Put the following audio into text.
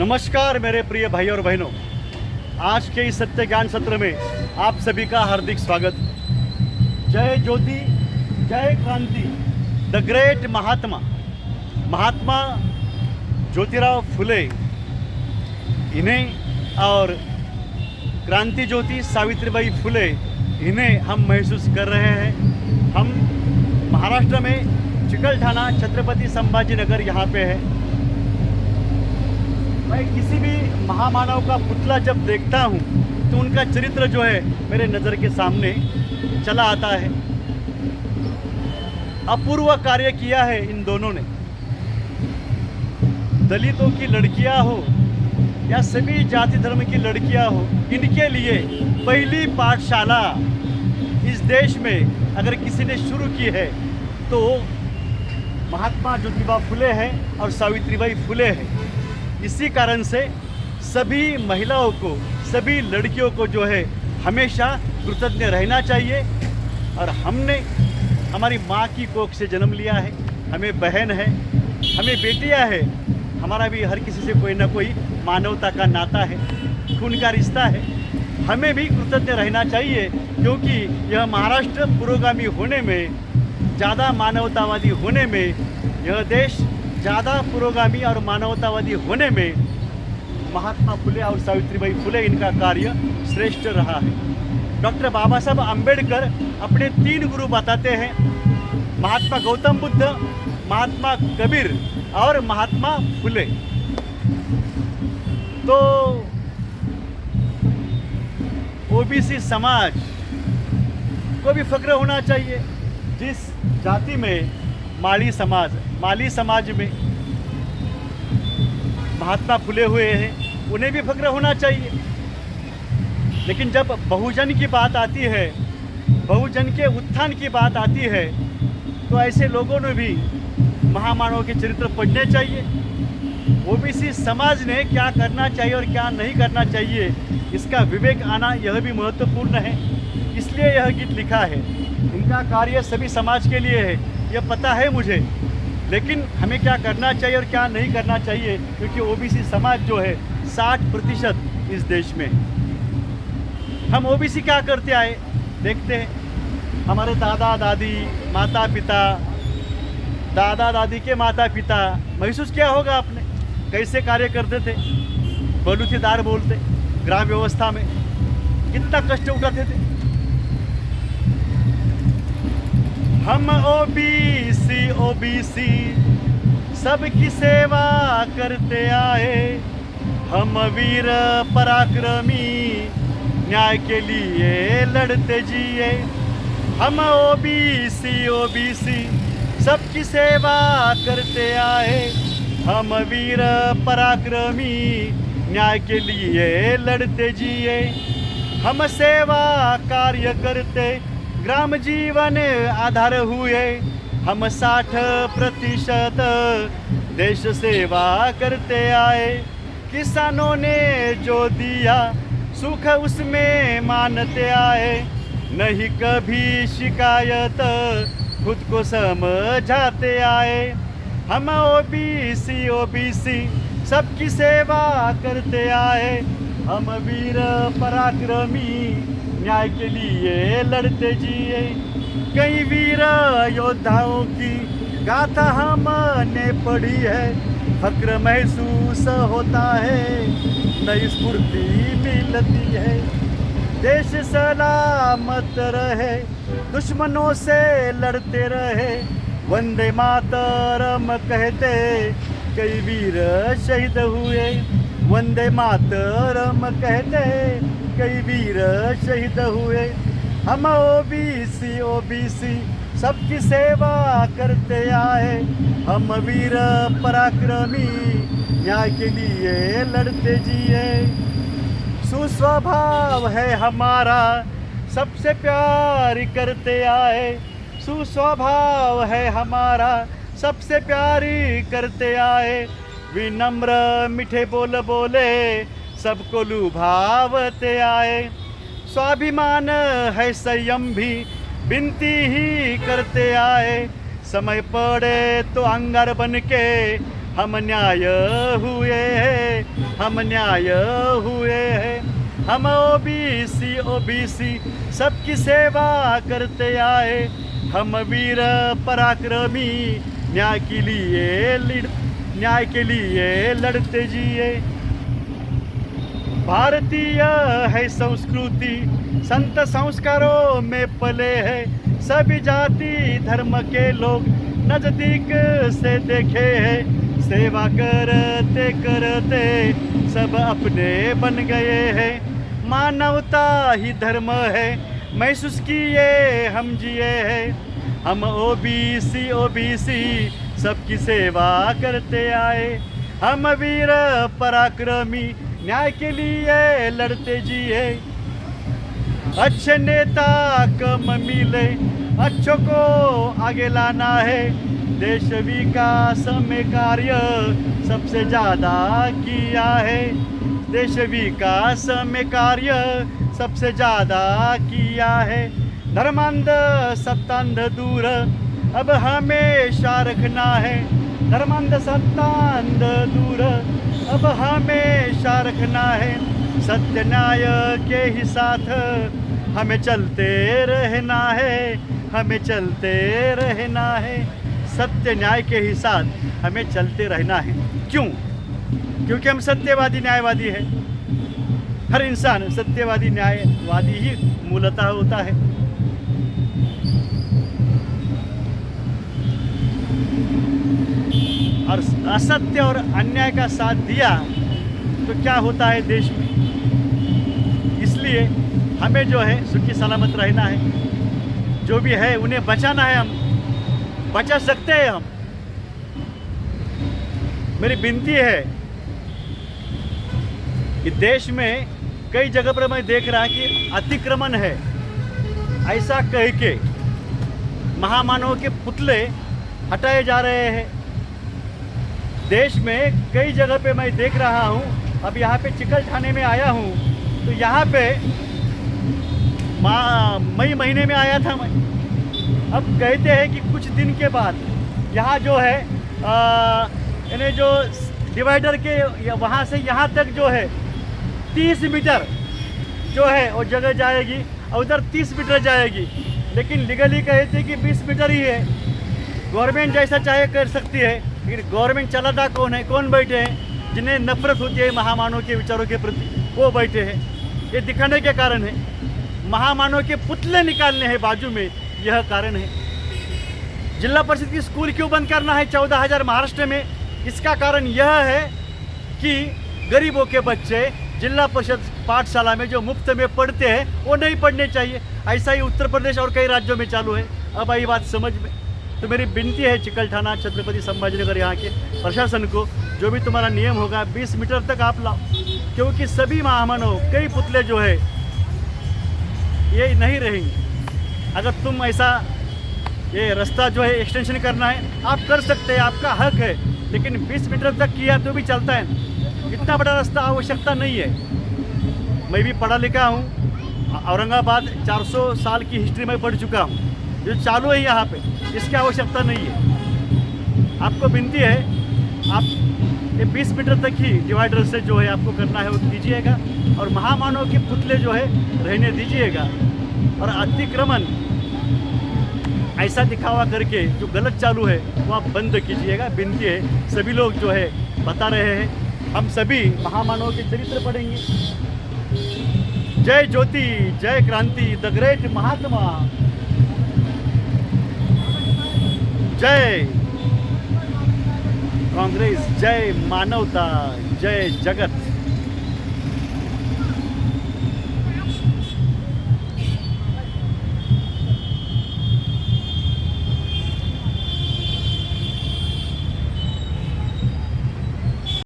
नमस्कार मेरे प्रिय भाई और बहनों, आज के इस सत्य ज्ञान सत्र में आप सभी का हार्दिक स्वागत। जय ज्योति, जय क्रांति। द ग्रेट महात्मा ज्योतिराव फुले, इन्हें और क्रांति ज्योति सावित्रीबाई फुले, इन्हें हम महसूस कर रहे हैं। हम महाराष्ट्र में चिकलठाना छत्रपति संभाजी नगर यहाँ पे है। मैं किसी भी महामानव का पुतला जब देखता हूँ तो उनका चरित्र जो है मेरे नज़र के सामने चला आता है। अपूर्व कार्य किया है इन दोनों ने। दलितों की लड़कियां हो या सभी जाति धर्म की लड़कियां हो, इनके लिए पहली पाठशाला इस देश में अगर किसी ने शुरू की है तो महात्मा ज्योतिबा फुले है और सावित्रीबाई फुले है। इसी कारण से सभी महिलाओं को, सभी लड़कियों को जो है हमेशा कृतज्ञ रहना चाहिए। और हमने हमारी माँ की कोख से जन्म लिया है, हमें बहन है, हमें बेटियाँ है, हमारा भी हर किसी से कोई ना कोई मानवता का नाता है, खून का रिश्ता है। हमें भी कृतज्ञ रहना चाहिए क्योंकि यह महाराष्ट्र पुरोगामी होने में, ज़्यादा मानवतावादी होने में, यह देश ज़्यादा पुरोगामी और मानवतावादी होने में महात्मा फुले और सावित्रीबाई फुले, इनका कार्य श्रेष्ठ रहा है। डॉक्टर बाबा साहब अम्बेडकर अपने 3 गुरु बताते हैं, महात्मा गौतम बुद्ध, महात्मा कबीर और महात्मा फुले। तो ओबीसी समाज को भी फक्र होना चाहिए। जिस जाति में माली समाज में महात्मा फुले हुए हैं, उन्हें भी फक्र होना चाहिए। लेकिन जब बहुजन की बात आती है, बहुजन के उत्थान की बात आती है, तो ऐसे लोगों ने भी महामानव के चरित्र पढ़ने चाहिए। ओबीसी समाज ने क्या करना चाहिए और क्या नहीं करना चाहिए, इसका विवेक आना यह भी महत्वपूर्ण है। इसलिए यह गीत लिखा है। इनका कार्य सभी समाज के लिए है, यह पता है मुझे, लेकिन हमें क्या करना चाहिए और क्या नहीं करना चाहिए, क्योंकि ओबीसी समाज जो है 60% इस देश में। हम ओबीसी क्या करते आए देखते हैं। हमारे दादा दादी, माता पिता, दादा दादी के माता पिता, महसूस किया होगा आपने कैसे कार्य करते थे। बलूथीदार बोलते, ग्राम व्यवस्था में कितना कष्ट उठाते थे। हम ओबीसी सबकी सेवा करते आए, हम वीर पराक्रमी न्याय के लिए लड़ते जिए। हम ओबीसी सबकी सेवा करते आए, हम वीर पराक्रमी न्याय के लिए लड़ते जिए। हम सेवा कार्य करते ग्राम जीवन आधार हुए, हम 60% देश सेवा करते आए। किसानों ने जो दिया सुख उसमें मानते आए, नहीं कभी शिकायत खुद को समझाते आए। हम ओबीसी सबकी सेवा करते आए, हम वीर पराक्रमी न्याय के लिए लड़ते जिए। कई वीर योद्धाओं की गाथा हमने पढ़ी है, फक्र महसूस होता है, नई स्फूर्ति मिलती है। देश सलामत रहे, दुश्मनों से लड़ते रहे, वंदे मातरम कहते कई वीर शहीद हुए। वंदे मातरम कहते कई वीर शहीद हुए। हम ओबीसी सबकी सेवा करते आए, हम वीर पराक्रमी न्याय के लिए लड़ते जिए। सुस्वभाव है हमारा सबसे प्यार करते आए, सुस्वभाव है हमारा सबसे प्यारी करते आए। विनम्र मीठे बोल बोले सबको लुभावते आए। स्वाभिमान है संयम भी विनती ही करते आए। समय पड़े तो अंगार बन के हम न्याय हुए हैं, हम न्याय हुए हैं। हम ओबीसी ओबीसी सबकी सेवा करते आए, हम वीर पराक्रमी न्याय के लिए लड़ते जिए। भारतीय है संस्कृति, संत संस्कारों में पले हैं, सभी जाति धर्म के लोग नजदीक से देखे हैं। सेवा करते करते सब अपने बन गए हैं, मानवता ही धर्म है महसूस किए हम जिए हैं। हम ओबीसी ओबीसी सबकी सेवा करते आए, हम वीर पराक्रमी न्याय के लिए लड़ते जिए। अच्छे नेता कम मिले, अच्छों को आगे लाना है, देश विकास में कार्य सबसे ज़्यादा किया है। देश विकास में कार्य सबसे ज़्यादा किया है। धर्मांध सत्तांध दूर अब हमेशा रखना है, धर्मांध सत्तांध दूर अब हमेशा रखना है। सत्य न्याय के ही साथ हमें चलते रहना है, हमें चलते रहना है। सत्य न्याय के ही साथ हमें चलते रहना है। क्यों? क्योंकि हम सत्यवादी न्यायवादी हैं। हर इंसान सत्यवादी न्यायवादी ही मूलतः होता है। और असत्य और अन्याय का साथ दिया तो क्या होता है देश में। इसलिए हमें जो है सुखी सलामत रहना है, जो भी है उन्हें बचाना है। हम बचा सकते हैं। हम मेरी विनती है कि देश में कई जगह पर मैं देख रहा कि अतिक्रमण है, ऐसा कह के महामानव के पुतले हटाए जा रहे हैं। देश में कई जगह पे मैं देख रहा हूँ। अब यहाँ पे चिकलठाने में आया हूँ तो यहाँ पे मई महीने में आया था मैं। अब कहते हैं कि कुछ दिन के बाद यहाँ जो है यानी जो डिवाइडर के वहाँ से यहाँ तक जो है 30 मीटर जो है वो जगह जाएगी और उधर 30 मीटर जाएगी। लेकिन लीगली कहते हैं कि 20 मीटर ही है। गवर्नमेंट जैसा चाहे कर सकती है, लेकिन गवर्नमेंट चलाता कौन है? कौन बैठे हैं? जिन्हें नफरत होती है महामानव के विचारों के प्रति, वो बैठे हैं। ये दिखाने के कारण है, महामानव के पुतले निकालने हैं बाजू में, यह कारण है। जिला परिषद की स्कूल क्यों बंद करना है 14,000 महाराष्ट्र में? इसका कारण यह है कि गरीबों के बच्चे जिला परिषद पाठशाला में जो मुफ्त में पढ़ते हैं वो नहीं पढ़ने चाहिए। ऐसा ही उत्तर प्रदेश और कई राज्यों में चालू है। अब आई बात समझ में। तो मेरी विनती है चिकलठाना छत्रपति संभाजीनगर यहाँ के प्रशासन को, जो भी तुम्हारा नियम होगा 20 मीटर तक आप लाओ, क्योंकि सभी महामानव कई पुतले जो है ये नहीं रहेंगे। अगर तुम ऐसा ये रास्ता जो है एक्सटेंशन करना है आप कर सकते हैं, आपका हक है, लेकिन 20 मीटर तक किया तो भी चलता है। इतना बड़ा रास्ता आवश्यकता नहीं है। मैं भी पढ़ा लिखा हूँ, औरंगाबाद 400 साल की हिस्ट्री में पढ़ चुका हूँ, जो चालू है यहाँ पे, इसकी आवश्यकता नहीं है। आपको विनती है आप ये 20 मीटर तक ही डिवाइडर से जो है आपको करना है वो कीजिएगा, और महामानव के पुतले जो है रहने दीजिएगा। और अतिक्रमण ऐसा दिखावा करके जो गलत चालू है वो आप बंद कीजिएगा, विनती है। सभी लोग जो है बता रहे हैं, हम सभी महामानव के चरित्र पढ़ेंगे। जय ज्योति, जय क्रांति, द ग्रेट महात्मा, जय कांग्रेस, जय मानवता, जय जगत।